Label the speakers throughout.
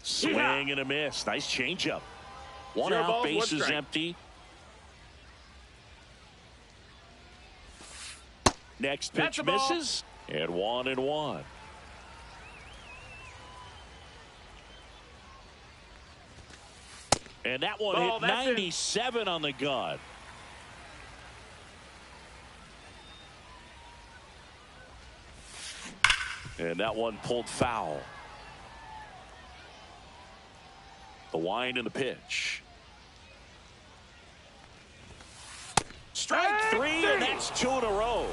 Speaker 1: Swing and a miss. Nice changeup. One out, base is empty. Next pitch misses. And 1-1. And that one hit 97 on the gun. And that one pulled foul. The wind and the pitch. Strike three, and that's 2 in a row.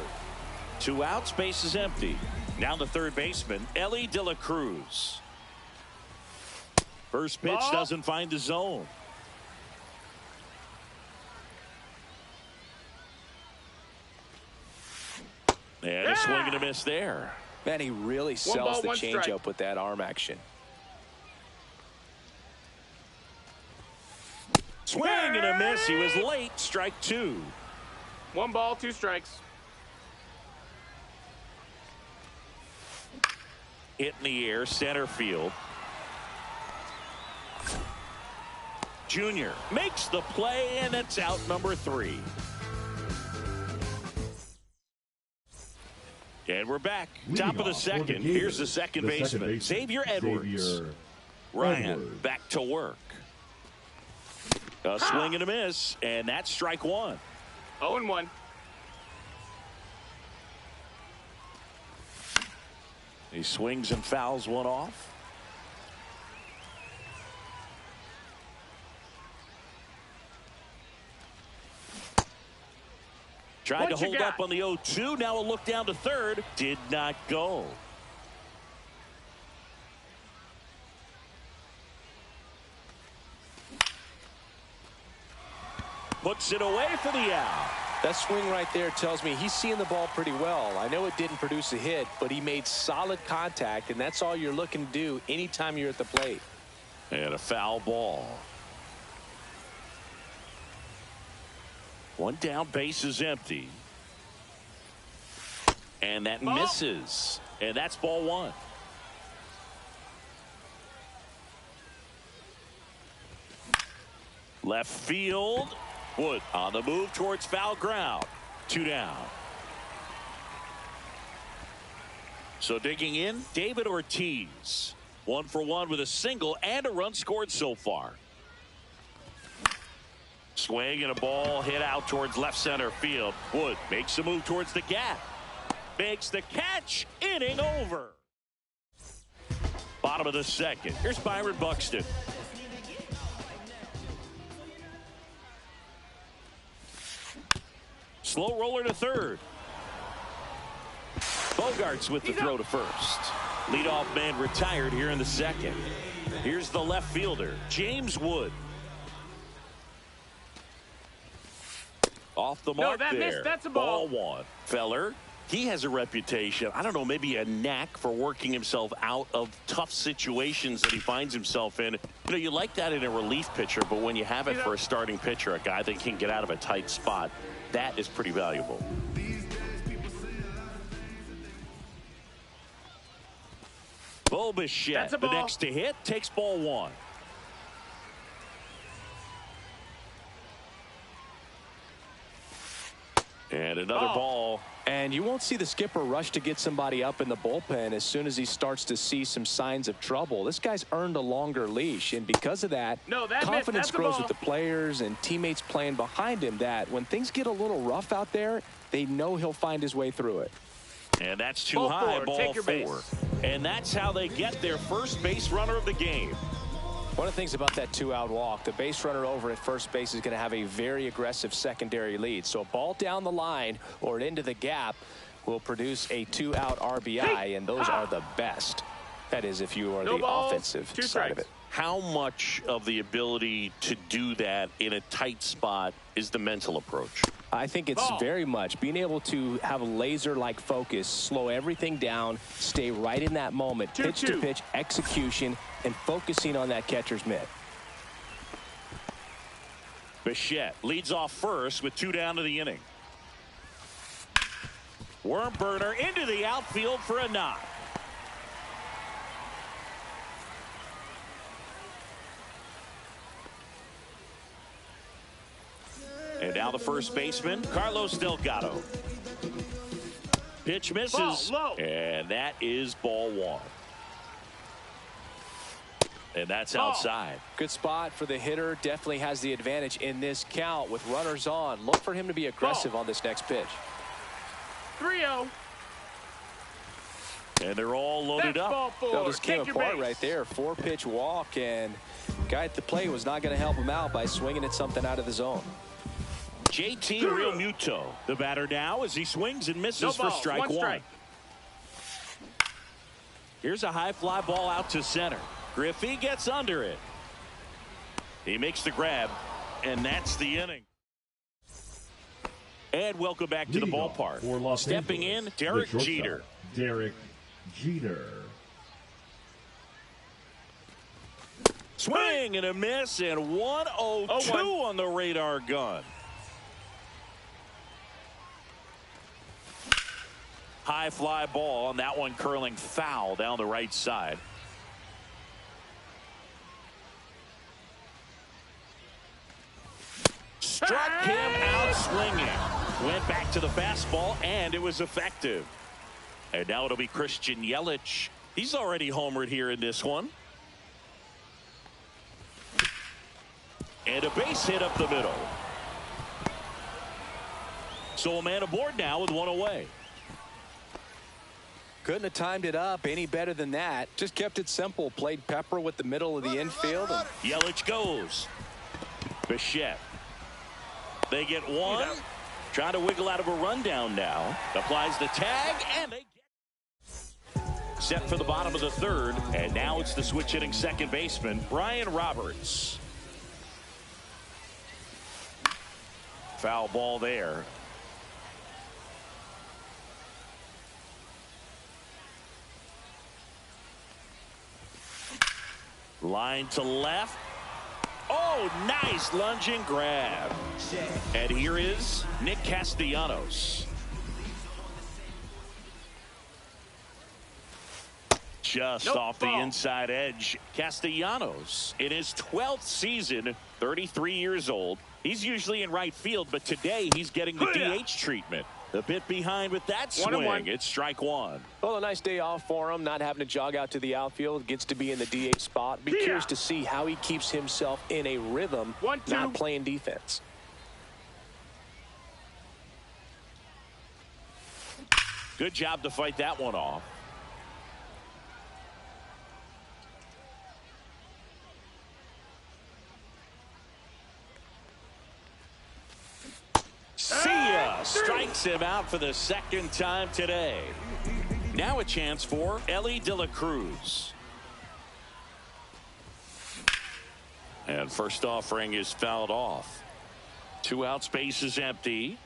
Speaker 1: 2 outs, base is empty. Now the third baseman, Ellie De La Cruz. First pitch doesn't find the zone. And a swing and a miss there.
Speaker 2: Man, he really sells the changeup with that arm action.
Speaker 1: Swing and a miss. He was late. Strike 2.
Speaker 3: 1 ball, 2 strikes.
Speaker 1: Hit in the air, center field. Junior makes the play, and it's out number 3. And we're back. Top of the second. Here's the second baseman, Xavier Edwards. Ryan back to work. A swing and a miss, and that's strike 1.
Speaker 3: 0-1.
Speaker 1: He swings and fouls one off. Tried to hold up on the 0-2. Now a look down to third. Did not go. Puts it away for the out.
Speaker 2: That swing right there tells me he's seeing the ball pretty well. I know it didn't produce a hit, but he made solid contact, and that's all you're looking to do anytime you're at the plate.
Speaker 1: And a foul ball. One down, base is empty. And that misses. And that's ball 1. Left field. Wood on the move towards foul ground. 2 down. So digging in, David Ortiz. 1 for 1 with a single and a run scored so far. Swing and a ball hit out towards left center field. Wood makes a move towards the gap. Makes the catch. Inning over. Bottom of the second. Here's Byron Buxton. Slow roller to third. Bogarts with the throw to first. Leadoff man retired here in the second. Here's the left fielder, James Wood. Off the mark there.
Speaker 3: That's a ball.
Speaker 1: Ball 1. Feller, he has a reputation, I don't know, maybe a knack for working himself out of tough situations that he finds himself in. You know, you like that in a relief pitcher, but when you have it for a starting pitcher, a guy that can get out of a tight spot, that is pretty valuable. Bo Bichette, the next to hit, takes ball 1. And another ball.
Speaker 2: And you won't see the skipper rush to get somebody up in the bullpen as soon as he starts to see some signs of trouble. This guy's earned a longer leash, and because of that, confidence grows with the players and teammates playing behind him, that when things get a little rough out there, they know he'll find his way through it.
Speaker 1: And that's too high, ball 4. And that's how they get their first base runner of the game.
Speaker 2: One of the things about that 2-out walk, the base runner over at first base is going to have a very aggressive secondary lead. So a ball down the line or into the gap will produce a 2-out RBI, and those are the best. That is if you are the offensive side of it.
Speaker 1: How much of the ability to do that in a tight spot is the mental approach?
Speaker 2: I think it's very much being able to have a laser-like focus, slow everything down, stay right in that moment, pitch-to-pitch execution, and focusing on that catcher's mitt.
Speaker 1: Bichette leads off first with 2 down to the inning. Worm burner into the outfield for a knock. And now the first baseman, Carlos Delgado. Pitch misses, and that is ball one. And that's outside.
Speaker 2: Good spot for the hitter. Definitely has the advantage in this count with runners on. Look for him to be aggressive on this next pitch.
Speaker 3: 3-0.
Speaker 1: And they're all loaded up.
Speaker 2: That just came apart right there. 4-pitch walk, and guy at the plate was not going to help him out by swinging at something out of the zone.
Speaker 1: JT Realmuto, the batter now as he swings and misses for strike one. Here's a high fly ball out to center. Griffey gets under it. He makes the grab, and that's the inning. And welcome back to the ballpark. Stepping in, Derek Jeter.
Speaker 4: Derek Jeter.
Speaker 1: Swing and a miss, and 102 on the radar gun. High fly ball, and that one curling foul down the right side. Struck him out swinging. Went back to the fastball, and it was effective. And now it'll be Christian Yelich. He's already homered here in this one. And a base hit up the middle. So a man aboard now with one away.
Speaker 2: Couldn't have timed it up any better than that. Just kept it simple. Played pepper with the middle of the infield.
Speaker 1: Yelich goes. Bichette. They get one. Trying to wiggle out of a rundown now. Applies the tag, and they get set for the bottom of the third. And now it's the switch hitting second baseman, Brian Roberts. Foul ball there. Line to left. Oh, nice lunging grab. And here is Nick Castellanos. Just off the inside edge. Castellanos in his 12th season, 33 years old. He's usually in right field, but today he's getting the DH treatment. A bit behind with that swing. It's strike one.
Speaker 2: Well, a nice day off for him, not having to jog out to the outfield. Gets to be in the DH spot. Be curious to see how he keeps himself in a rhythm, not playing defense.
Speaker 1: Good job to fight that one off. Strikes him out for the second time today. Now a chance for Ellie De La Cruz. And first offering is fouled off. 2 outs, base is empty.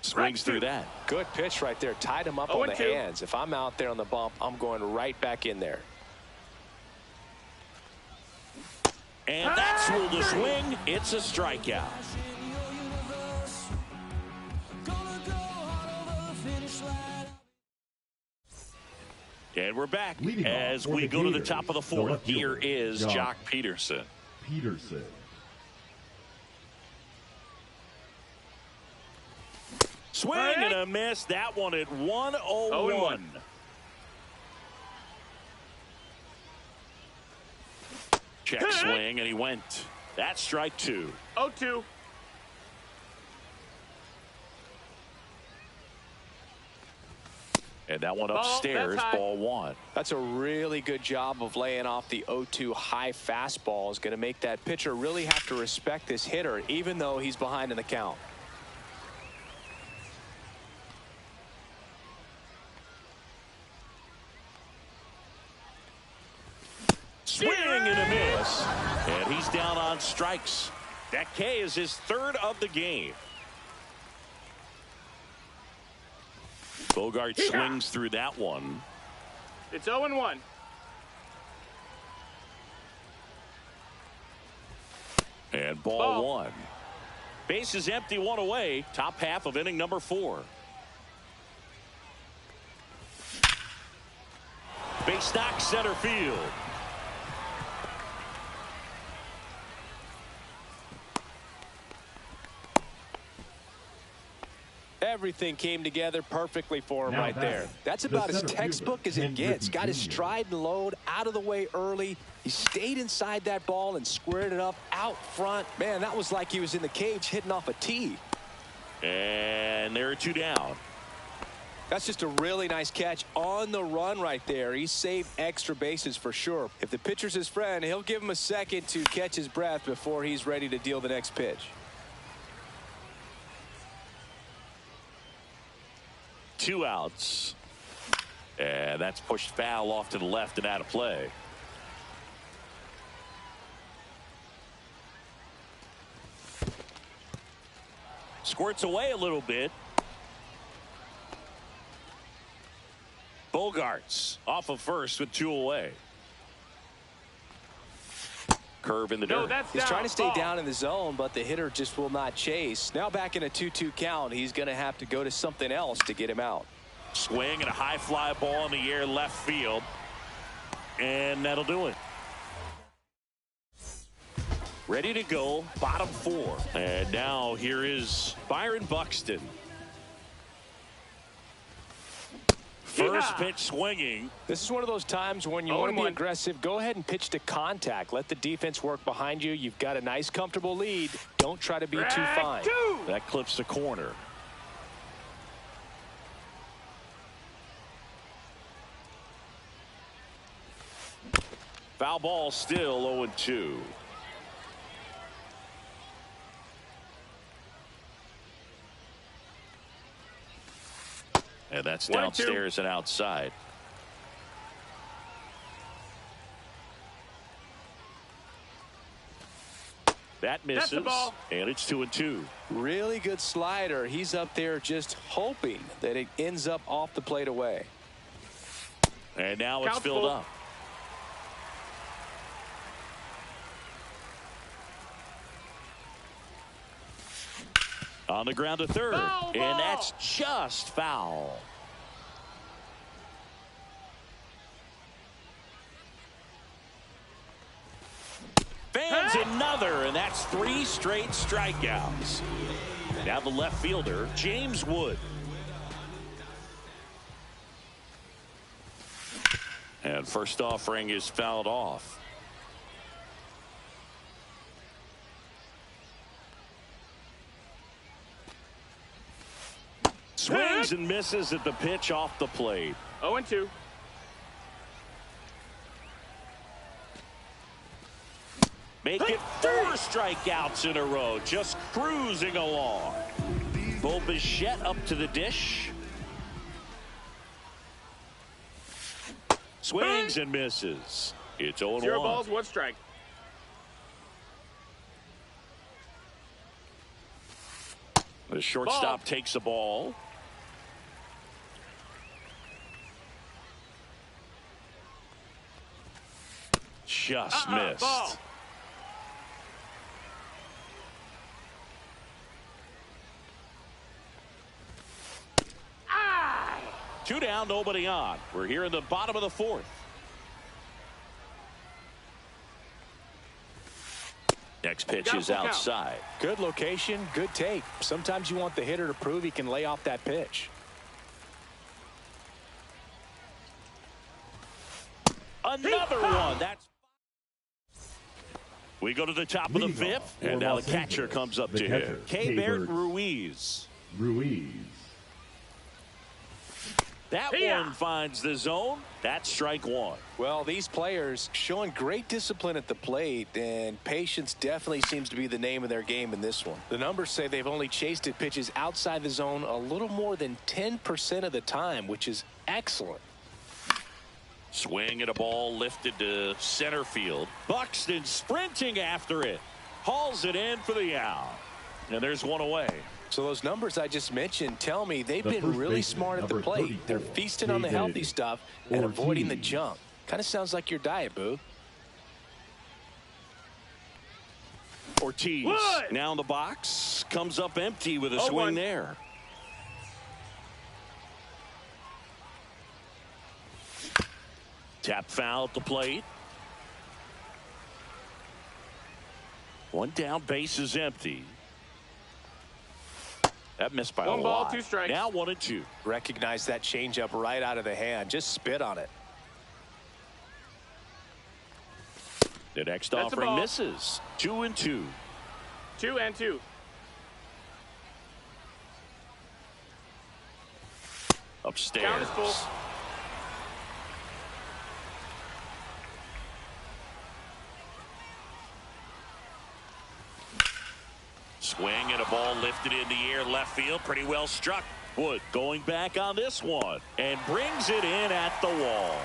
Speaker 1: Swings through that.
Speaker 2: Good pitch right there. Tied him up on the hands. If I'm out there on the bump, I'm going right back in there.
Speaker 1: And that's ruled a swing. It's a strikeout. And we're back as we go to the top of the fourth. Here is Jock Peterson. Swing and a miss. That one at 101. Check swing, and he went. That's strike two.
Speaker 3: 0-2.
Speaker 1: And that one upstairs, ball one.
Speaker 2: That's a really good job of laying off the 0-2 high fastball. Is going to make that pitcher really have to respect this hitter, even though he's behind in the count.
Speaker 1: Swing and a miss. And he's down on strikes. That K is his third of the game. Bogart swings through that one.
Speaker 3: It's 0-1.
Speaker 1: And ball one. Base is empty, one away. Top half of inning number 4. Base knock center field.
Speaker 2: Everything came together perfectly for him
Speaker 4: Now
Speaker 2: right there. That's about as textbook as it gets. Got his stride and load out of the way early. He stayed inside that ball and squared it up out front. Man, that was like he was in the cage hitting off a tee.
Speaker 1: And there are 2 down.
Speaker 2: That's just a really nice catch on the run right there. He saved extra bases for sure. If the pitcher's his friend, he'll give him a second to catch his breath before he's ready to deal the next pitch.
Speaker 1: 2 outs. And that's pushed foul off to the left and out of play. Squirts away a little bit. Bogarts off of first with 2 away. Curve in the dirt.
Speaker 2: He's trying to stay down in the zone, but the hitter just will not chase. Now back in a 2-2 count, he's going to have to go to something else to get him out.
Speaker 1: Swing and a high fly ball in the air left field. And that'll do it. Ready to go, bottom 4. And now here is Byron Buxton. First pitch swinging.
Speaker 2: This is one of those times when you want to be aggressive. Go ahead and pitch to contact. Let the defense work behind you. You've got a nice, comfortable lead. Don't try to be too fine.
Speaker 1: That clips the corner. Foul ball still 0-2. And that's downstairs and outside. That misses, and it's 2-2.
Speaker 2: Really good slider. He's up there just hoping that it ends up off the plate away.
Speaker 1: And now it's filled up. On the ground to third, and that's just foul. Fans another, and that's 3 straight strikeouts. Now the left fielder, James Wood. And first offering is fouled off. Swings and misses at the pitch off the plate.
Speaker 3: 0-2.
Speaker 1: Make it 4 strikeouts in a row. Just cruising along. Bo Bichette up to the dish. Swings and misses. It's 0-1.
Speaker 3: 0 balls, 1 strike.
Speaker 1: The shortstop takes the ball. Just missed.
Speaker 3: Ball.
Speaker 1: Two down, nobody on. We're here in the bottom of the 4th. Next pitch is outside.
Speaker 2: Good location, good take. Sometimes you want the hitter to prove he can lay off that pitch.
Speaker 1: Another one. That's. We go to the top of the 5th, and now the catcher comes up to him. Keibert Ruiz. That one finds the zone. That's strike 1.
Speaker 2: Well, these players showing great discipline at the plate, and patience definitely seems to be the name of their game in this one. The numbers say they've only chased at pitches outside the zone a little more than 10% of the time, which is excellent.
Speaker 1: Swing and a ball lifted to center field. Buxton sprinting after it. Hauls it in for the out. And there's 1 away.
Speaker 2: So those numbers I just mentioned tell me they've been really smart at the plate. They're feasting on the healthy stuff and avoiding the junk. Kind of sounds like your diet, Boo.
Speaker 1: Ortiz now in the box. Comes up empty with a swing there. Tap foul at the plate. 1 down, base is empty. That missed by a
Speaker 3: One ball,
Speaker 1: lot.
Speaker 3: 2 strikes.
Speaker 1: Now 1-2.
Speaker 2: Recognize that changeup right out of the hand. Just spit on it.
Speaker 1: The next
Speaker 3: That's
Speaker 1: offering misses. 2-2.
Speaker 3: 2-2.
Speaker 1: Upstairs.
Speaker 3: Count is full.
Speaker 1: Swing and a ball lifted in the air left field. Pretty well struck. Wood going back on this one and brings it in at the wall.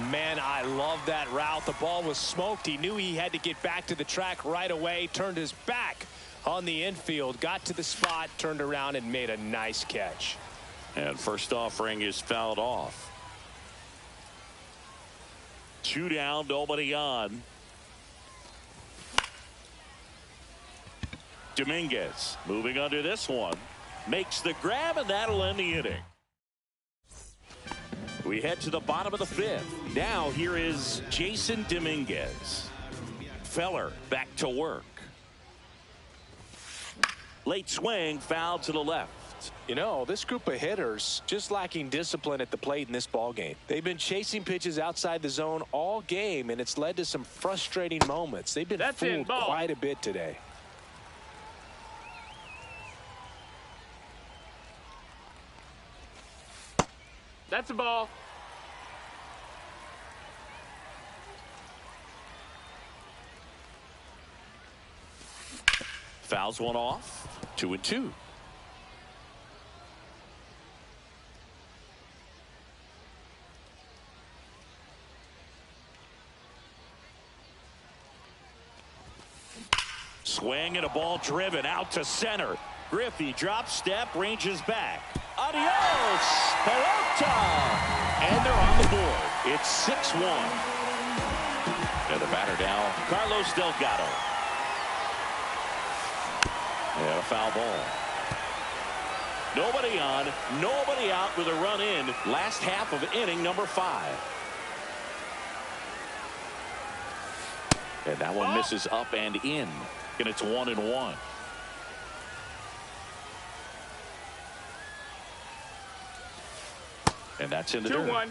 Speaker 2: Man, I love that route. The ball was smoked. He knew he had to get back to the track right away. Turned his back on the infield. Got to the spot. Turned around and made a nice catch.
Speaker 1: And first offering is fouled off. 2 down, nobody on. Dominguez moving under this one. Makes the grab, and that'll end the inning. We head to the bottom of the 5th. Now here is Jason Dominguez. Feller back to work. Late swing, foul to the left.
Speaker 2: You know, this group of hitters just lacking discipline at the plate in this ball game. They've been chasing pitches outside the zone all game, and it's led to some frustrating moments. They've been fooled quite a bit today.
Speaker 3: That's a ball.
Speaker 1: Fouls one off. 2-2. Swing and a ball driven out to center. Griffey drops step, ranges back. Adios, pelota! And they're on the board. It's 6-1. And the batter now, Carlos Delgado. And a foul ball. Nobody on, nobody out with a run in. Last half of inning number 5. And that one misses up and in. And it's 1-1. And that's in the dirt.
Speaker 3: 2-1.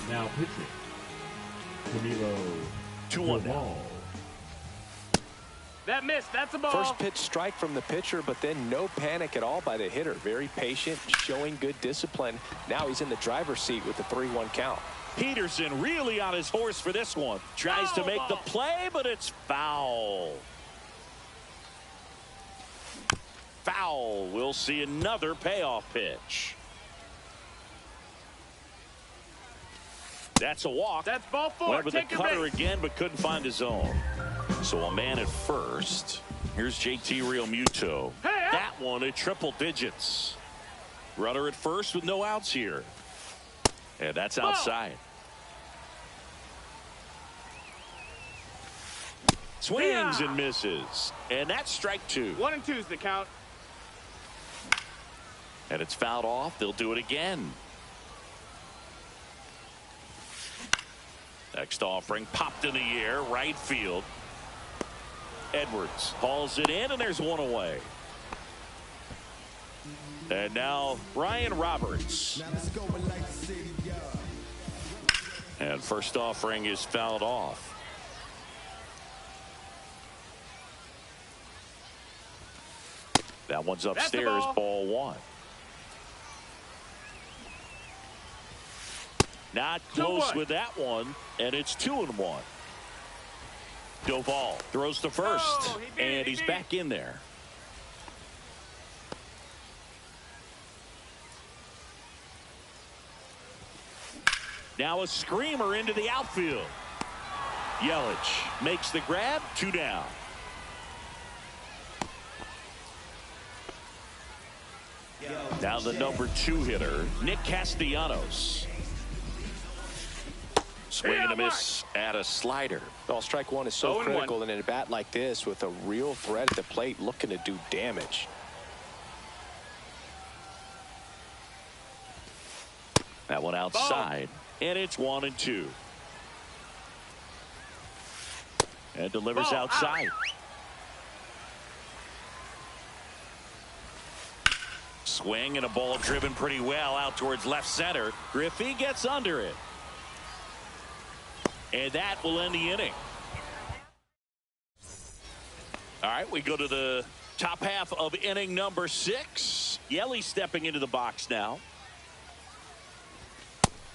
Speaker 4: Now pitching. Camilo
Speaker 1: 2-1 now.
Speaker 3: That missed. That's a ball.
Speaker 2: First pitch strike from the pitcher, but then no panic at all by the hitter. Very patient, showing good discipline. Now he's in the driver's seat with the 3-1 count.
Speaker 1: Peterson really on his horse for this one. Tries to make the play, but it's foul. Foul. We'll see another payoff pitch. That's a walk.
Speaker 3: That's ball 4.
Speaker 1: Went with the cutter again, but couldn't find his own. So a man at first. Here's JT Realmuto.
Speaker 3: Hey,
Speaker 1: that one at triple digits. Runner at first with no outs here. And that's outside. Swings and misses. And that's strike 2.
Speaker 3: 1-2 is the count.
Speaker 1: And it's fouled off. They'll do it again. Next offering popped in the air, right field. Edwards hauls it in, and there's one away. And now Ryan Roberts. And first offering is fouled off. That one's upstairs, ball 1. Not close with that one, and it's 2-1. Doval throws to first, and he's back in there. Now a screamer into the outfield. Yelich makes the grab, 2 down. Now the number 2 hitter, Nick Castellanos. Swing and a miss at a slider.
Speaker 2: Well, strike 1 is so critical in a bat like this with a real threat at the plate looking to do damage.
Speaker 1: That one outside. And it's 1-2. And delivers outside. Swing and a ball driven pretty well out towards left center. Griffey gets under it. And that will end the inning. All right, we go to the top half of inning number 6. Yelly stepping into the box now.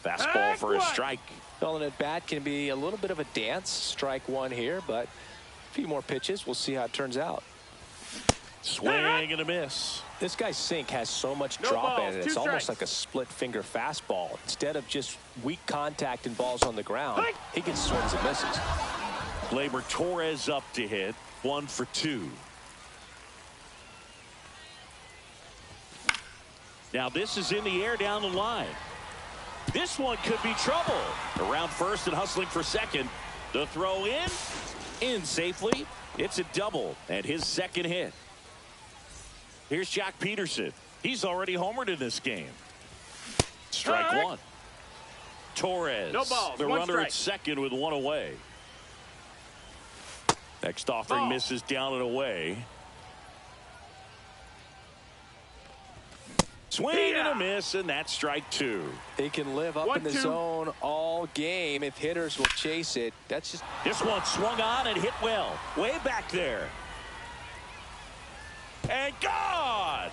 Speaker 1: Fastball for a strike.
Speaker 2: Calling at bat can be a little bit of a dance. Strike one here, but a few more pitches. We'll see how it turns out.
Speaker 1: Swing and a miss.
Speaker 2: This guy's sink has so much drop in it. It's almost like a split finger fastball. Instead of just weak contact and balls on the ground, he gets swings and misses.
Speaker 1: Gleyber Torres up to hit. 1 for 2. Now this is in the air down the line. This one could be trouble. Around first and hustling for second. The throw in safely. It's a double and his second hit. Here's Jack Peterson. He's already homered in this game. Strike one. Torres.
Speaker 3: No balls.
Speaker 1: The
Speaker 3: One
Speaker 1: runner
Speaker 3: strike.
Speaker 1: at second with 1 away. Next offering misses down and away. Swing and a miss, and that's strike 2.
Speaker 2: He can live up in the zone all game if hitters will chase it. That's just.
Speaker 1: This one swung on and hit well. Way back there. And gone.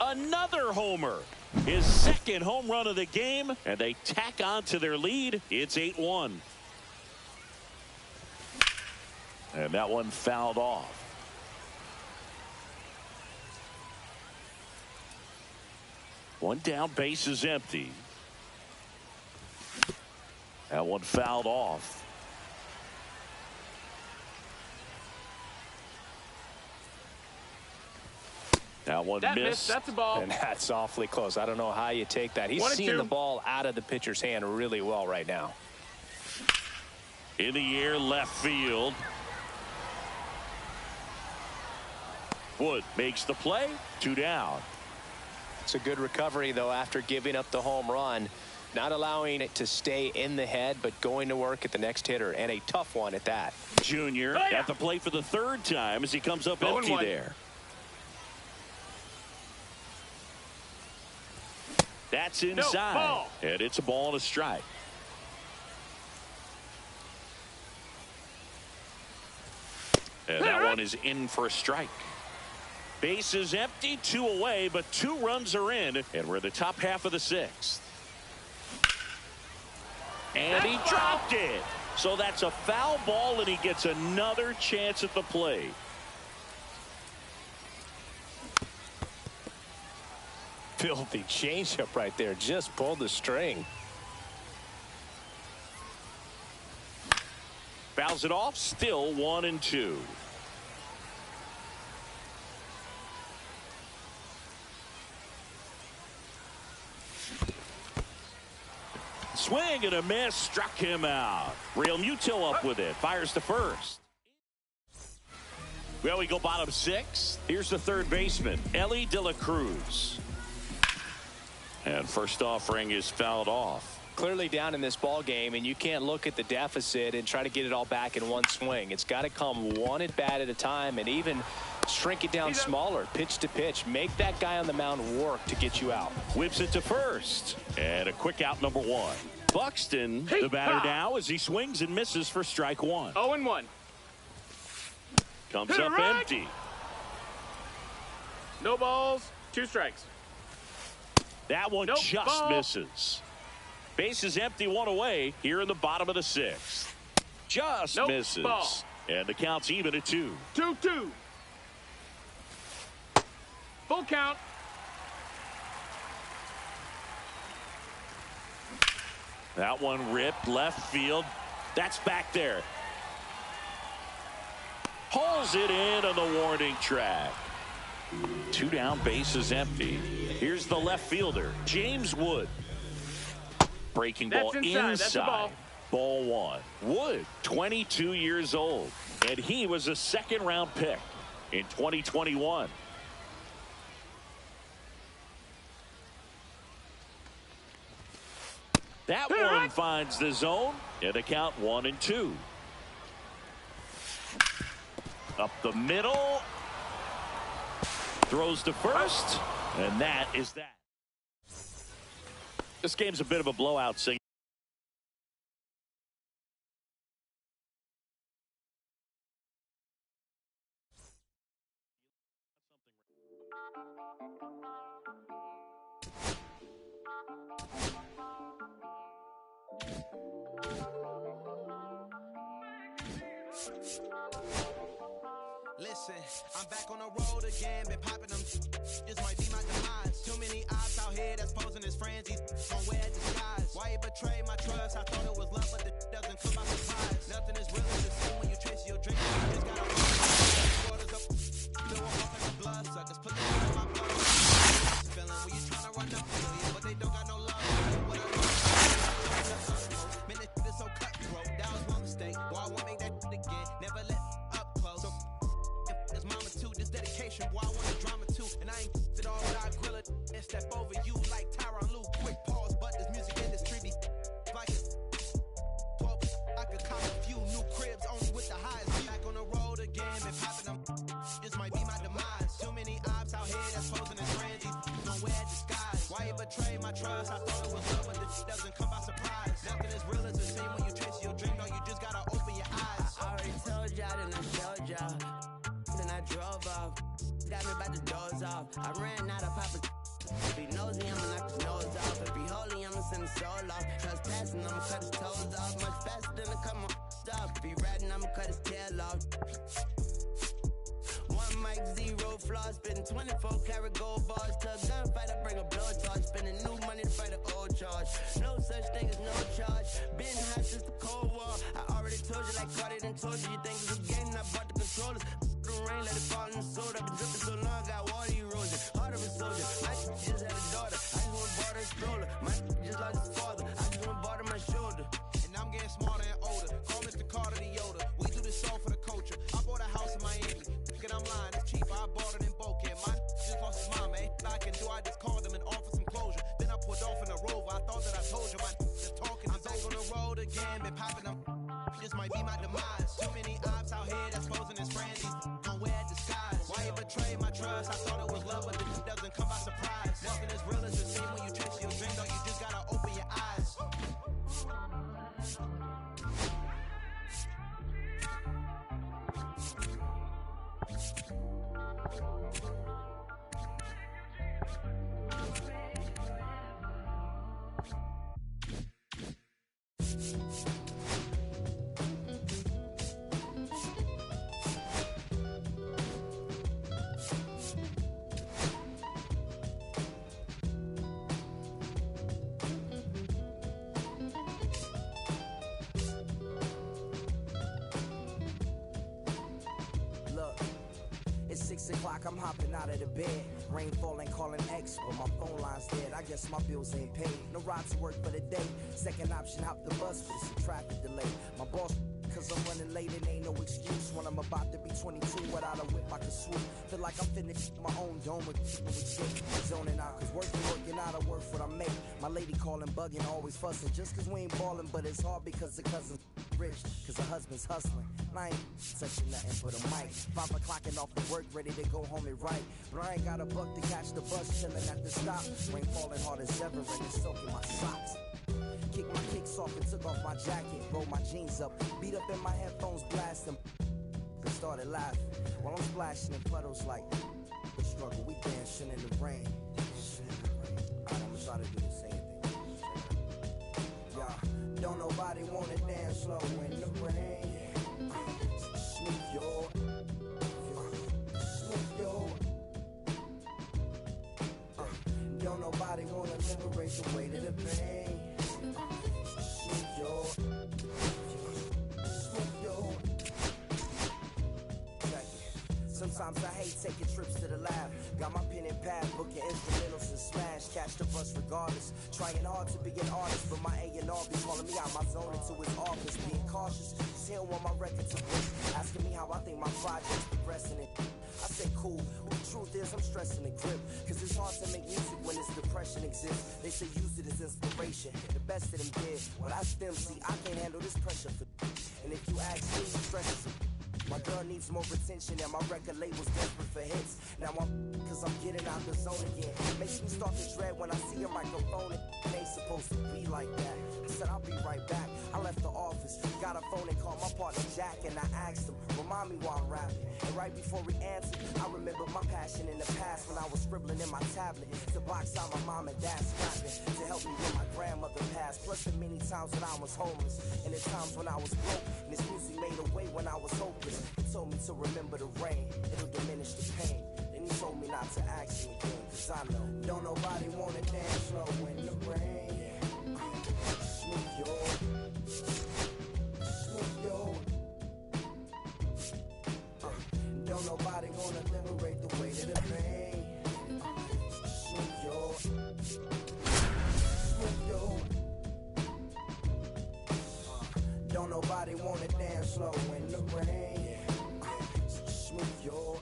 Speaker 1: Another homer. His second home run of the game, and they tack on to their lead. It's 8-1. And that one fouled off. One down, base is empty. That one fouled off. That one missed.
Speaker 3: That's a ball.
Speaker 2: And that's awfully close. I don't know how you take that. He's seeing the ball out of the pitcher's hand really well right now.
Speaker 1: In the air, left field. Wood makes the play. 2 down.
Speaker 2: It's a good recovery, though, after giving up the home run. Not allowing it to stay in the head, but going to work at the next hitter, and a tough one at that.
Speaker 1: Junior at the plate for the 3rd time as he comes up empty there. That's inside. And it's a ball and a strike. And that one is in for a strike. Base is empty, 2 away, but 2 runs are in, and we're in the top half of the 6th. And he dropped it. So that's a foul ball, and he gets another chance at the plate.
Speaker 2: Filthy changeup right there. Just pulled the string.
Speaker 1: Fouls it off. Still 1-2. Swing and a miss. Struck him out. Real Muto up with it. Fires to first. Well, we go bottom 6. Here's the 3rd baseman, Ellie De La Cruz. And first offering is fouled off.
Speaker 2: Clearly down in this ball game, and you can't look at the deficit and try to get it all back in one swing. It's got to come one at bat at a time, and even shrink it down smaller, pitch to pitch. Make that guy on the mound work to get you out.
Speaker 1: Whips it to first, and a quick out, number 1. Buxton, the batter now, as he swings and misses for strike 1.
Speaker 3: 0-1.
Speaker 1: Comes up empty.
Speaker 3: No balls, 2 strikes.
Speaker 1: That one just misses. Base is empty, 1 away here in the bottom of the 6th. Just misses. And the count's even at 2.
Speaker 3: 2-2. Full count.
Speaker 1: That one ripped left field. That's back there. Pulls it in on the warning track. 2 down, base is empty. Here's the left fielder, James Wood. Breaking ball inside.
Speaker 3: That's a ball.
Speaker 1: Ball 1. Wood, 22 years old, and he was a 2nd-round pick in 2021. That one finds the zone. And the count 1-2. Up the middle. Throws to first. And that is that. This game's a bit of a blowout, Sing.
Speaker 5: Listen, I'm back on the road again, been popping them. This might be my demise. Too many ops out here that's posing as friends. These gon' wear disguise. Why you betray my trust? I thought it was love, but the doesn't come by surprise. Nothing is real as the same when you chase your dream. You just gotta waters up. Still I'm walking the blood suckers. Put the in my blood. Feeling when you tryna run up on you, but they don't got no love. What I man, this is so cutthroat. That was my mistake. Boy, I won't make that again. Never let up close. So as mama too, this dedication, boy, I want the drama too. And I ain't it all, but I grill it and step over you like Tyronn Lue. Quick pause, but this music industry be like it's 12. I could cop a few new cribs only with the highest view. Back on the road again, been popping them. This might be my demise. Too many ops out here that's posing as friends. These don't wear disguise. Why you betray my trust? I thought it was love, but this doesn't come by surprise. Nothing is real as the same when you chase your dream. No, you just gotta open your eyes.
Speaker 6: I already told y'all, then I showed y'all. Then I drove off. Got me about the doors off. I ran out of Papa. If he nosy, I'ma knock his nose off. If he holy, I'ma send his soul off. Cause passing, I'ma cut his toes off. Much faster than a come on off. If he ratting, I'ma cut his tail off. One mic, zero flaws. Spitting 24 karat gold bars. To a gunfight, I bring a blow charge. Spending new money to fight an old charge. No such thing as no charge. Been hot since the Cold War. I already told you like Cardi done told you. You think it's a game, I bought the controllers. The rain, let it fall in the soda. Been dripping so long, got water erosion. Heart of a soldier. My just had a daughter. I just went bought her a stroller. My just lost his father. I just went bought her my shoulder.
Speaker 5: And I'm getting smarter and older. Call Mr. Carter the Yoda. We do this all for the culture. I bought a house in Miami. And I'm lying, it's cheaper. I bought it in Boca. My just lost his mom, man. I can do, I just called him and offered some closure. Then I pulled off in a Rover. I thought that I told you my just talking. I'm back on the road again, been popping them. This might be my demise. Too many ops out here that's posing as friends. These don't wear disguise. Why you betray my trust? I thought it was love, but this doesn't come by surprise. Nothing is real as the same when you chase your dream. No, you just gotta open your eyes.
Speaker 6: It's 6 o'clock, I'm hopping out of the bed. Rain falling, calling X, but my phone line's dead. I guess my bills ain't paid. No ride to work for the day. Second option, hop the bus, but it's a traffic delay. My boss, cause I'm running late, it ain't no excuse. When I'm about to be 22, without a whip I can swoop. Feel like I'm finished my own dome with shit. Zoning out, cause working out, I work what I make. My lady calling, bugging, always fussing. Just cause we ain't ballin', but it's hard because the cousin's rich, cause her husband's hustling. And I ain't touching nothing but a mic. 5 o'clock and off the work, ready to go home and write. But I ain't got a buck to catch the bus, chillin' at the stop. Rain falling hard as ever, and it's soaking my socks. Kicked my kicks off and took off my jacket. Rolled my jeans up, beat up in my headphones, blasting. And started laughing while I'm splashing in puddles like the struggle. We dancing in the rain. Alright, I'ma try to do the same thing. Yeah, don't nobody wanna dance slow in the rain. Smooth your, don't nobody wanna liberate the weight of the pain. Smooth your. Sometimes I hate taking trips to the lab. Got my pen and pad, booking instrumentals and smash. just catch the bus regardless. Trying hard to be an artist, but my A&R be calling me out my zone into his office. Being cautious, cause he don't want my record to break. Asking me how I think my project's progressing it. I say cool, but the truth is I'm stressing the grip. Cause it's hard to make music when this depression exists. They say use it as inspiration, the best of them did. Well, that's them, see, I can't handle this pressure for. And if you ask me, stress is. My girl needs more attention and my record label's desperate for hits. Now cause I'm getting out the zone again. Makes me start to dread when I see a microphone. It ain't supposed to be like that. I said I'll be right back. I left the office, got a phone and called my partner Jack, and I asked him, remind me why I'm rapping. And right before he answered, I remembered my passion in the past when I was scribbling in my tablet to box out my mom and dad's scrapping to help me when my grandmother passed. Plus the many times when I was homeless and the times when I was broke. And this music made a way when I was hopeless. He told me to remember the rain, it'll diminish the pain. Then he told me not to ask him again, cause I know don't nobody wanna dance slow in the rain. Smooth yo. Don't nobody wanna liberate the weight of the pain. Smooth yo. Don't nobody wanna dance slow in the rain. Smooth yo.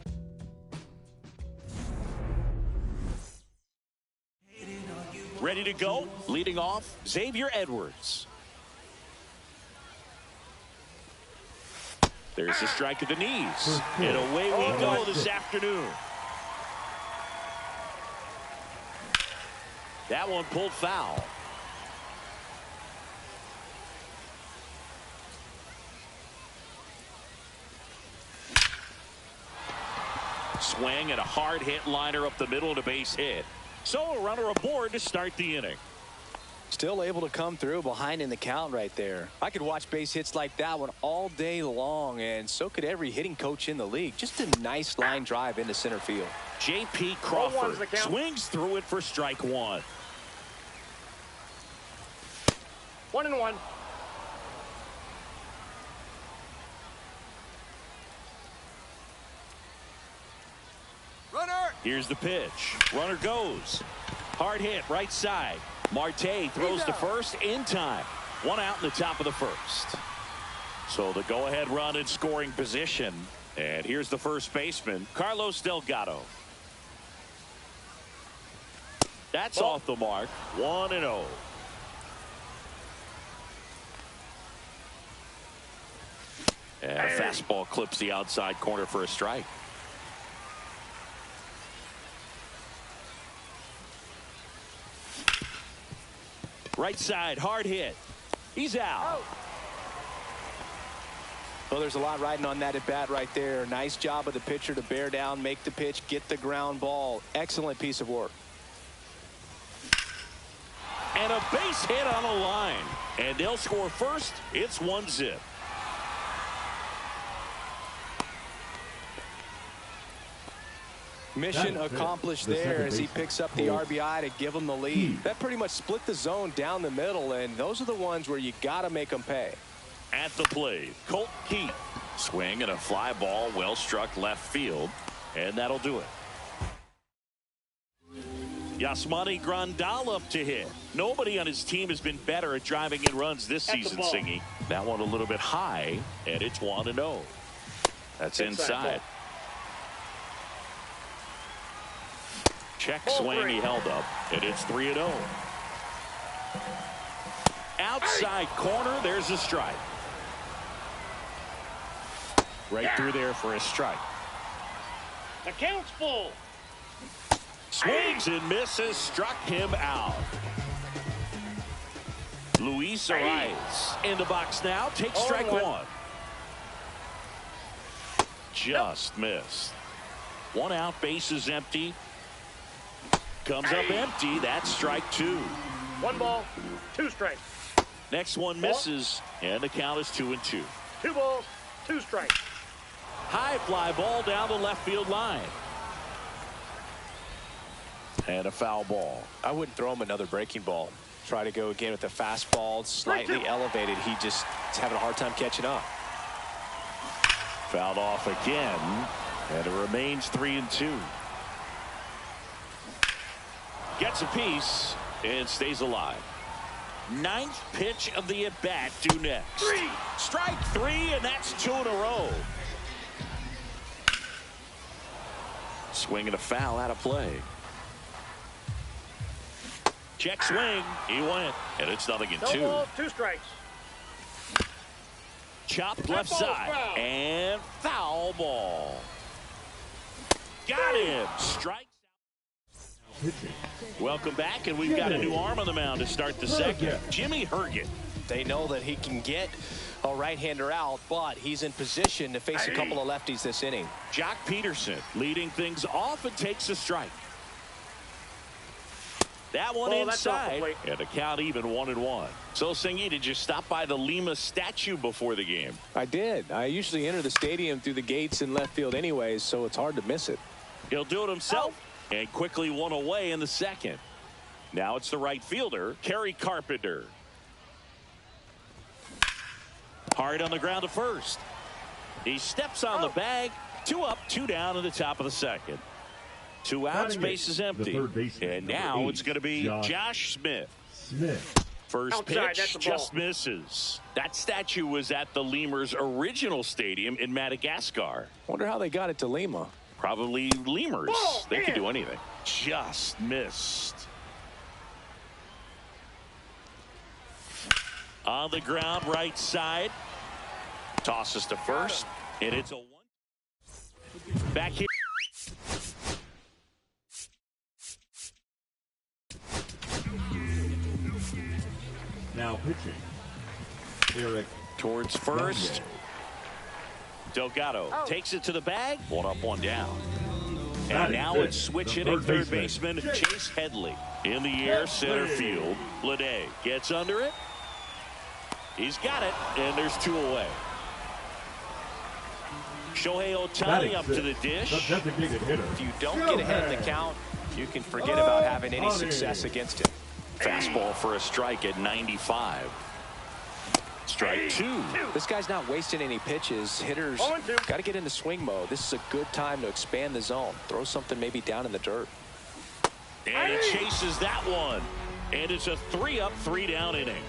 Speaker 1: Ready to go? Leading off, Xavier Edwards. There's a strike at the knees. And away we go this afternoon. That one pulled foul. Swing and a hard hit liner up the middle and a base hit. So a runner aboard to start the inning.
Speaker 2: Still able to come through behind in the count right there. I could watch base hits like that one all day long, and so could every hitting coach in the league. Just a nice line drive into center field.
Speaker 1: J.P. Crawford swings through it for strike one.
Speaker 3: 1-1.
Speaker 5: Runner!
Speaker 1: Here's the pitch. Runner goes. Hard hit right side. Marte throws to first in time. One out in the top of the first. So the go-ahead run in scoring position. And here's the first baseman, Carlos Delgado. That's off the mark. 1-0. And a fastball clips the outside corner for a strike. Right side, hard hit. He's out.
Speaker 2: Well, there's a lot riding on that at bat right there. Nice job of the pitcher to bear down, make the pitch, get the ground ball. Excellent piece of work.
Speaker 1: And a base hit on a line. And they'll score first. It's 1-0.
Speaker 2: Mission accomplished there as he picks up the RBI to give him the lead. That pretty much split the zone down the middle, and those are the ones where you got to make them pay.
Speaker 1: At the plate, Colt Keith. Swing and a fly ball well struck left field, and that'll do it. Yasmani Grandal up to hit. Nobody on his team has been better at driving in runs this season, Singy. That one a little bit high, and it's 1-0. That's inside. Check swing, he held up, and it's 3-0. Outside corner, there's a strike. Right through there for a strike.
Speaker 3: The count's full.
Speaker 1: Swings and misses, struck him out. Luis Arias in the box now, takes strike one. Just missed. One out, base is empty. Comes up empty. That's strike two.
Speaker 3: 1 ball, 2 strikes.
Speaker 1: Next one misses, and the count is 2-2.
Speaker 3: 2 balls, 2 strikes.
Speaker 1: High fly ball down the left field line. And a foul ball.
Speaker 2: I wouldn't throw him another breaking ball. Try to go again with the fastball, slightly elevated. He just is having a hard time catching up.
Speaker 1: Fouled off again, and it remains 3-2. Gets a piece and stays alive. Ninth pitch of the at-bat due next. Strike three, and that's 2 in a row. Swing and a foul out of play. Check swing. He went, and it's 0-2.
Speaker 3: No balls, 2 strikes.
Speaker 1: Chopped left side.
Speaker 3: Foul.
Speaker 1: And foul ball. Got him. Strikes. Welcome back, and we've got a new arm on the mound to start the second. Jimmy Herget.
Speaker 2: They know that he can get a right-hander out, but he's in position to face a couple of lefties this inning.
Speaker 1: Jock Peterson leading things off and takes a strike. That one inside, and the count even 1-1. So, Singy, did you stop by the Lima statue before the game?
Speaker 2: I did. I usually enter the stadium through the gates in left field anyways, so it's hard to miss it.
Speaker 1: He'll do it himself. And quickly one away in the second. Now it's the right fielder, Kerry Carpenter. Hard on the ground to first. He steps on the bag. 2 up, 2 down in the top of the second. 2 outs, base is empty. And now it's going to be Josh Smith. First pitch just misses. That statue was at the Lemurs' original stadium in Madagascar.
Speaker 2: Wonder how they got it to Lima.
Speaker 1: Probably Lemurs. They can do anything. Just missed. On the ground, right side. Tosses to first. And it's a 1. Back here.
Speaker 4: Now pitching, Eric.
Speaker 1: Towards first. Delgado takes it to the bag. 1 up, 1 down. And now it's switch hitting third baseman Chase Headley. In the air, center field. Blade gets under it. He's got it, and there's 2 away. Shohei Ohtani up to the dish.
Speaker 4: That's a big hitter.
Speaker 2: If you don't get ahead in the count, you can forget about having any success against him.
Speaker 1: Fastball for a strike at 95. Strike 2.
Speaker 2: This guy's not wasting any pitches. Hitters got to get into swing mode. This is a good time to expand the zone. Throw something maybe down in the dirt.
Speaker 1: And he chases that one. And it's a 3 up, 3 down inning.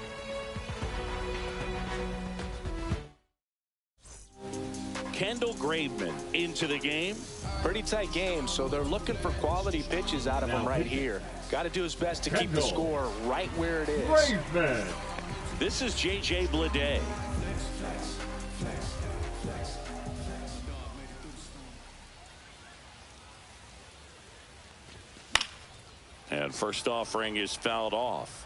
Speaker 1: Kendall Graveman into the game.
Speaker 2: Pretty tight game, so they're looking for quality pitches out of him right here. Got to do his best to keep the score right where it is.
Speaker 4: Graveman.
Speaker 1: This is J.J. Bleday. And first offering is fouled off.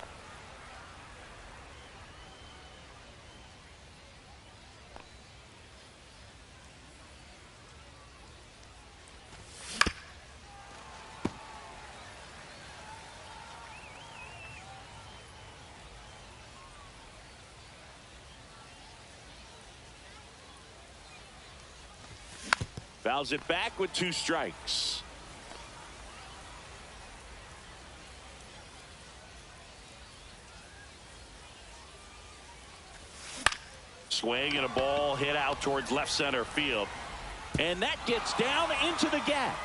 Speaker 1: Fouls it back with 2 strikes. Swing and a ball hit out towards left center field. And that gets down into the gap.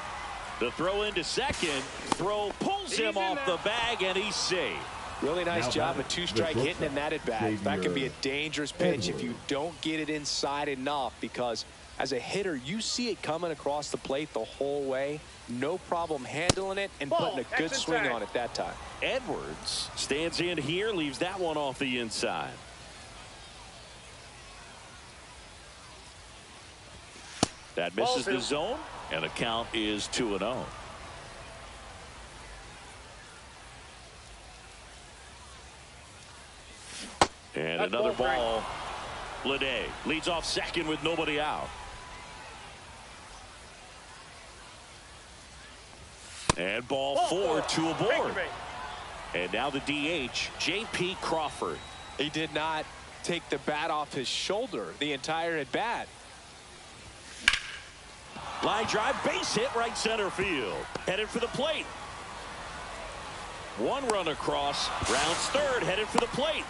Speaker 1: The throw into second. Throw pulls him off the bag, and he's safe.
Speaker 2: Really nice job of 2-strike hitting in that at bat. That could be a dangerous pitch if you don't get it inside enough, because as a hitter, you see it coming across the plate the whole way. No problem handling it and putting a good swing on it that time.
Speaker 1: Edwards stands in here, leaves that one off the inside. That misses the zone, and the count is 2-0. And another ball. Bleday leads off second with nobody out. And ball 4, 2 aboard. And now the DH, J.P. Crawford.
Speaker 2: He did not take the bat off his shoulder the entire at bat.
Speaker 1: Line drive, base hit, right center field. Headed for the plate. 1 run across, rounds third, headed for the plate.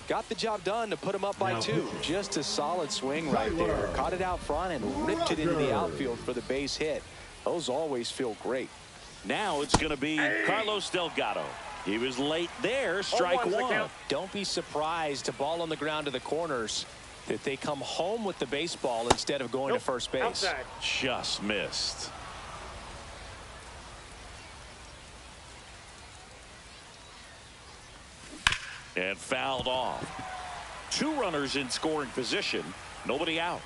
Speaker 2: Got the job done to put him up by 2. Just a solid swing right there. Caught it out front and ripped it into the outfield for the base hit. Those always feel great.
Speaker 1: Now it's going to be Carlos Delgado. He was late there. Strike one.
Speaker 2: Don't be surprised to ball on the ground to the corners that they come home with the baseball instead of going to first base.
Speaker 3: Outside.
Speaker 1: Just missed. And fouled off. 2 runners in scoring position. Nobody out.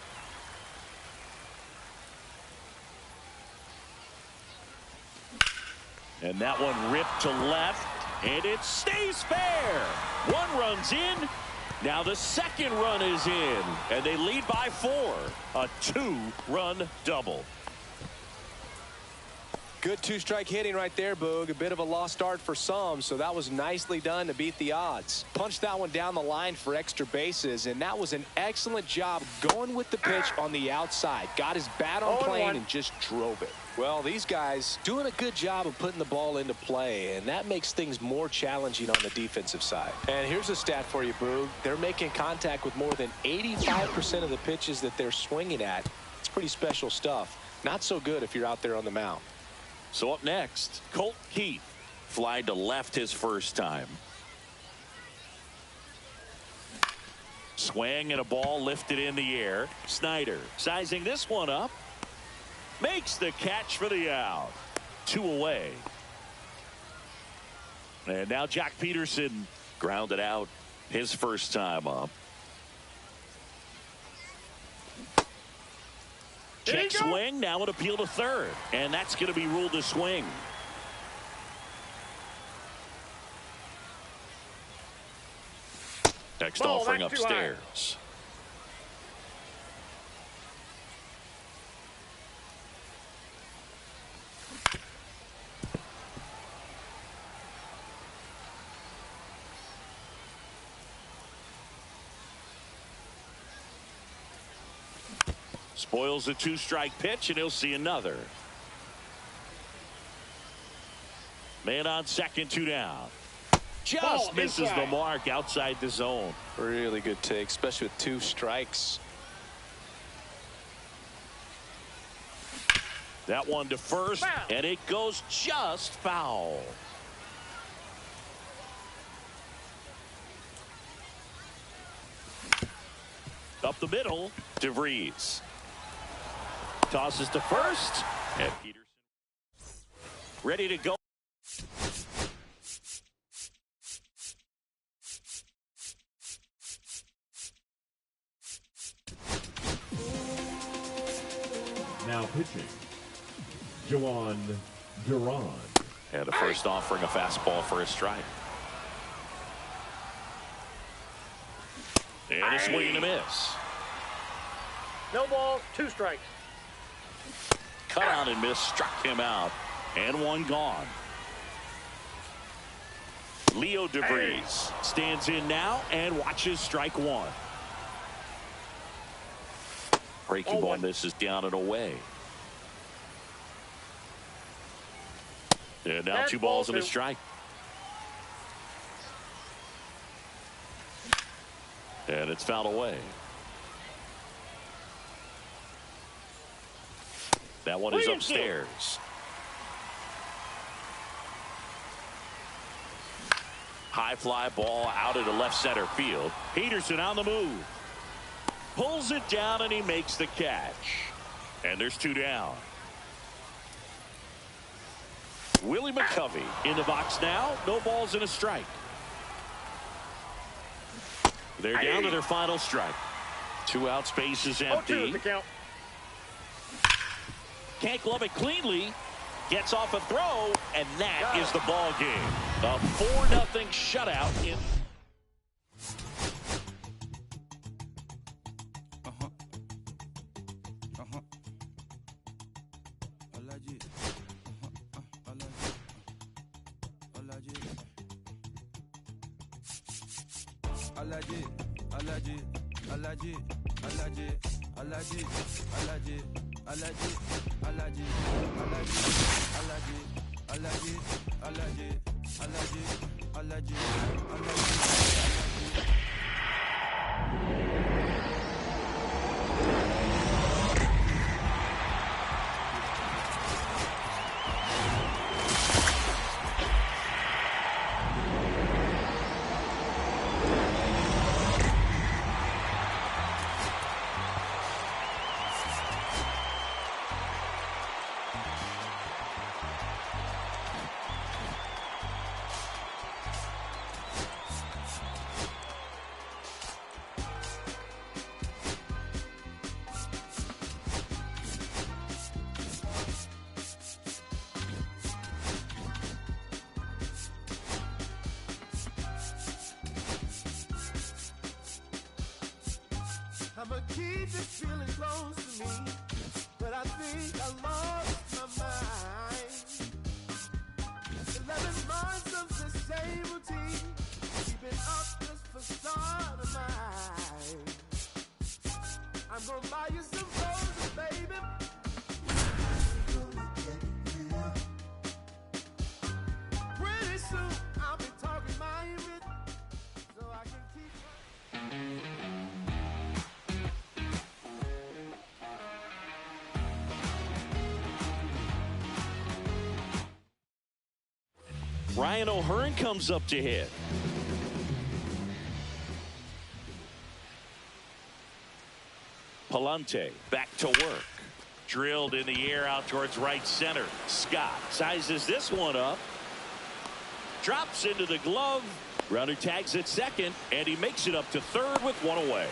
Speaker 1: And that one ripped to left. And it stays fair. 1 run's in. Now the second run is in. And they lead by 4. A 2-run double.
Speaker 2: Good 2-strike hitting right there, Boog. A bit of a lost start for some, so that was nicely done to beat the odds. Punched that one down the line for extra bases, and that was an excellent job going with the pitch on the outside. Got his bat on plane and just drove it. Well, these guys doing a good job of putting the ball into play, and that makes things more challenging on the defensive side. And here's a stat for you, Boog. They're making contact with more than 85% of the pitches that they're swinging at. It's pretty special stuff. Not so good if you're out there on the mound.
Speaker 1: So up next, Colt Keith flied to left his first time. Swing and a ball lifted in the air. Snyder sizing this one up. Makes the catch for the out. 2 away. And now Jack Peterson grounded out his first time up. Check swing, now an appeal to third. And that's going to be ruled a swing. Next offering upstairs. Spoils a 2-strike pitch, and he'll see another. Man on second, 2 down. Just misses the mark outside the zone.
Speaker 2: Really good take, especially with 2 strikes.
Speaker 1: That one to first, and it goes just foul. Up the middle, DeVries. Tosses to first, and Peterson ready to go.
Speaker 4: Now pitching, Juan Duran.
Speaker 1: And the first offering a fastball for a strike. And a swing and a miss.
Speaker 3: No balls, 2 strikes.
Speaker 1: Cut out and miss, struck him out, and 1 gone. Leo DeVries stands in now and watches strike 1. Breaking ball misses down and away. And now 2 balls and a strike. And it's fouled away. That one is upstairs. High fly ball out into left center field. Peterson on the move. Pulls it down and he makes the catch. And there's 2 down. Willie McCovey in the box now. No balls and a strike. They're down to their final strike. 2 outs, base is empty. Can't glove it cleanly. Gets off a throw, and that is the ball game. A 4-0 shutout in.
Speaker 5: I'ma keep this feeling close to me, but I think I lost my mind. 11 months of the same routine, keeping up this facade of mine. I'm gonna buy you some roses, baby. Pretty soon I'll be talking my image, so I can keep.
Speaker 1: Ryan O'Hearn comes up to hit. Palante back to work. Drilled in the air out towards right center. Scott sizes this one up. Drops into the glove. Runner tags at second, and he makes it up to third with one away.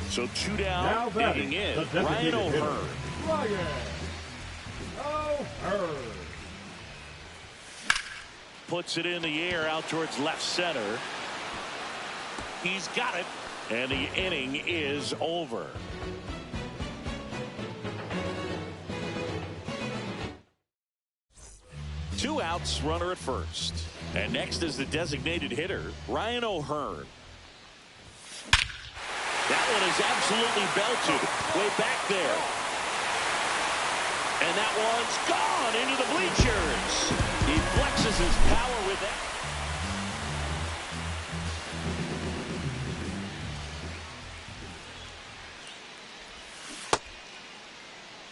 Speaker 1: So two down, digging in, Ryan O'Hearn.
Speaker 4: Ryan O'Hearn.
Speaker 1: Puts it in the air out towards left center. He's got it, and the inning is over. Two outs, runner at first. And next is the designated hitter, Ryan O'Hearn. That one is absolutely belted way back there. And that one's gone into the bleachers. He flexes his power with that.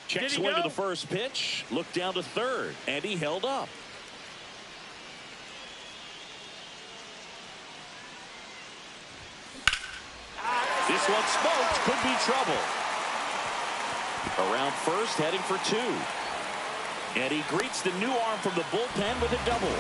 Speaker 1: Check swing to the first pitch. Looked down to third, and he held up. This one smoked, could be trouble. Around first, heading for two. And he greets the new arm from the bullpen with a double.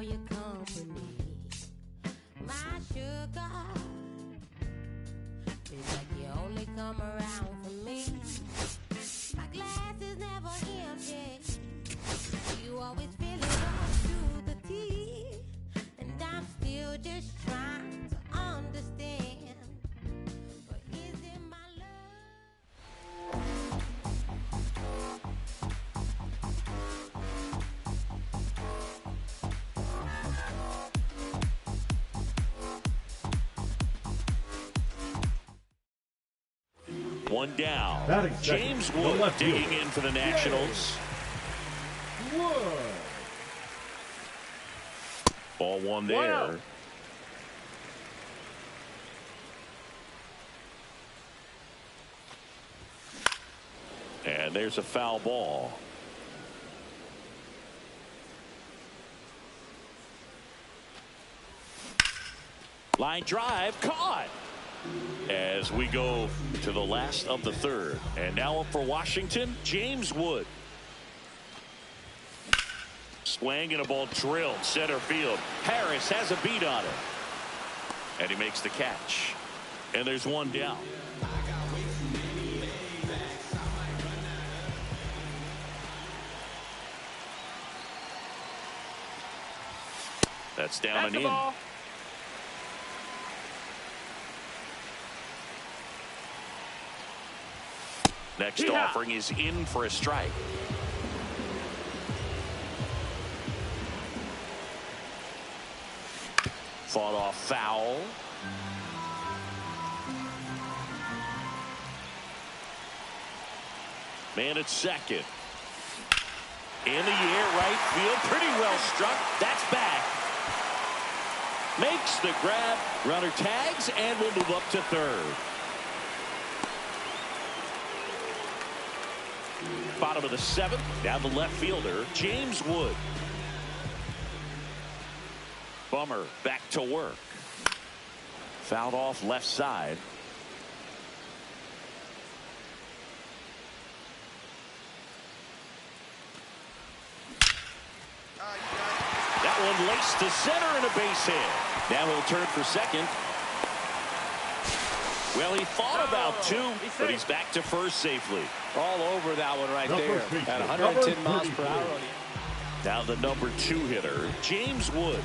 Speaker 7: Your company, my sugar. It's like you only come around for me. My glass is never empty. You always fill it up to the tea, and I'm still just trying to understand. But is it my love?
Speaker 1: 1 down. James Wood digging in for the Nationals. Ball one there. Wow. And there's a foul ball. Line drive caught. As we go to the last of the third. And now up for Washington, James Wood. Swing and a ball drilled center field. Harris has a beat on it. And he makes the catch. And there's one down. That's down and in. Ball. Next offering is in for a strike. Fought off foul. Man at second. In the air, right field. Pretty well struck. That's back. Makes the grab. Runner tags and will move up to third. Bottom of the 7th. Now the left fielder, James Wood. Bummer back to work. Fouled off left side. That one laced to center and a base hit. Now he'll turn for second. Well, he thought about 2, but he's back to first safely.
Speaker 2: All over that one right there at 110 miles per hour.
Speaker 1: Now the number 2 hitter, James Wood.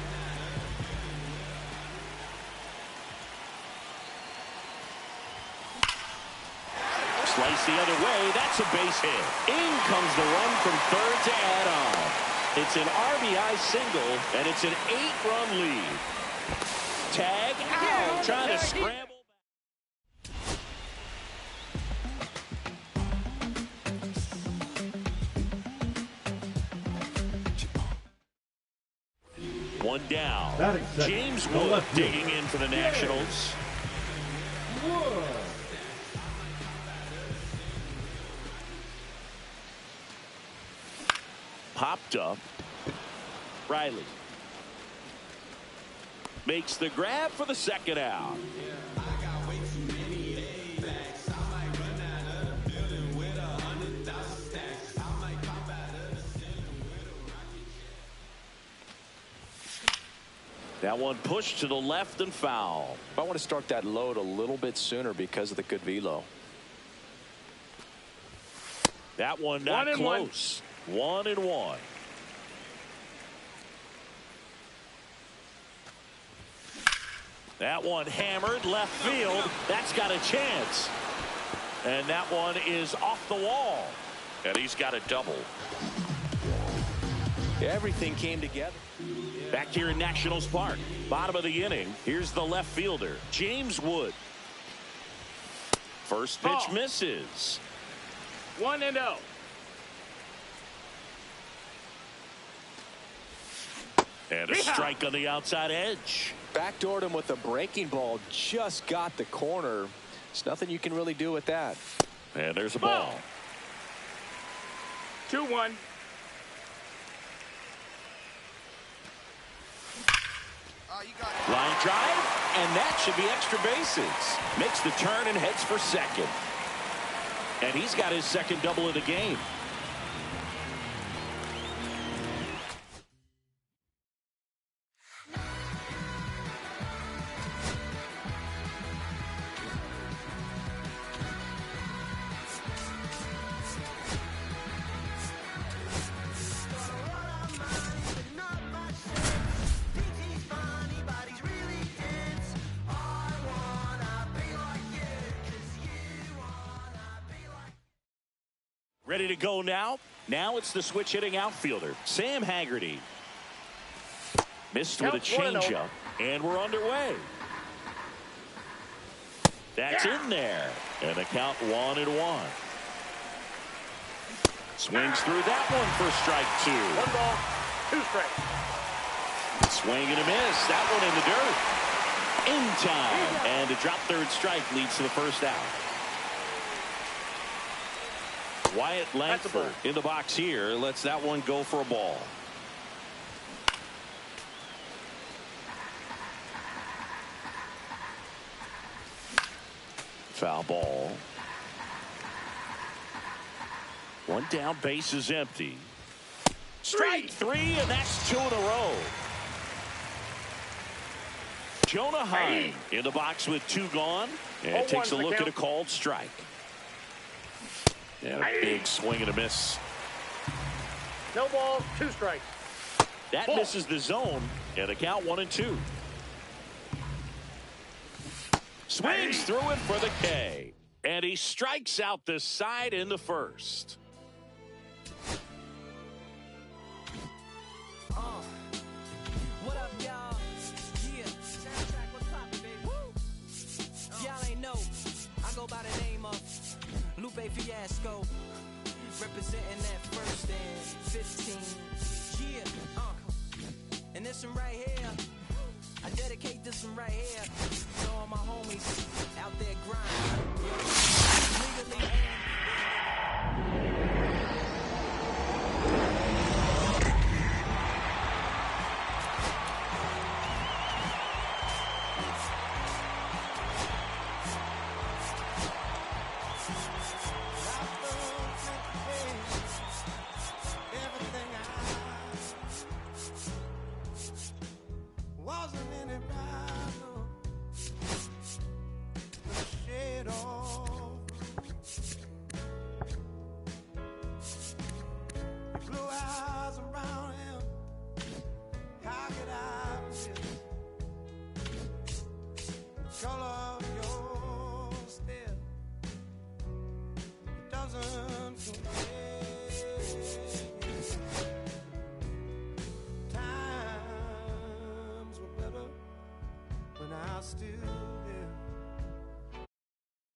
Speaker 1: Slice the other way. That's a base hit. In comes the run from third to add on. It's an RBI single, and it's an 8-run lead. Tag out, trying to scramble. One down. James Wood digging in for the Nationals. Popped up. Riley makes the grab for the second out. That one pushed to the left and foul.
Speaker 2: I want to start that load a little bit sooner because of the good velo.
Speaker 1: That one not close. 1-1. That one hammered left field. That's got a chance. And that one is off the wall. And he's got a double.
Speaker 2: Everything came together.
Speaker 1: Back here in Nationals Park. Bottom of the inning. Here's the left fielder, James Wood. First pitch misses.
Speaker 3: 1-0.
Speaker 1: And a strike on the outside edge.
Speaker 2: Backdoored him with a breaking ball. Just got the corner. There's nothing you can really do with that.
Speaker 1: And there's a ball.
Speaker 3: 2-1.
Speaker 1: Line drive, and that should be extra bases. Makes the turn and heads for second. And he's got his second double of the game. Ready to go now. Now it's the switch hitting outfielder, Sam Haggerty. Missed with a changeup, and we're underway. That's in there, and the count 1-1. Swings through that one for strike 2.
Speaker 3: 1 ball, 2 strikes.
Speaker 1: Swing and a miss. That one in the dirt. In time, and a drop third strike leads to the first out. Wyatt Langford in the box here lets that one go for a ball. Foul ball. One down, base is empty. Strike 3, and that's 2 in a row. Jonah Heim in the box with 2 gone, and takes a look at a called strike. And a big swing and a miss.
Speaker 3: No ball, 2 strikes.
Speaker 1: That misses the zone, and the count 1-2. Swings through it for the K, and he strikes out the side in the first.
Speaker 5: What up, y'all? Yeah, soundtrack, what's poppin', baby? Y'all ain't know, I go by the name of Lupe Fiasco, representing that first and 15. Yeah, and this one right here, I dedicate this one right here to all my homies out there grinding. Legally and
Speaker 8: it off. Your blue eyes around him, how could I resist? The color of your stare, it doesn't compare. Times were better when I still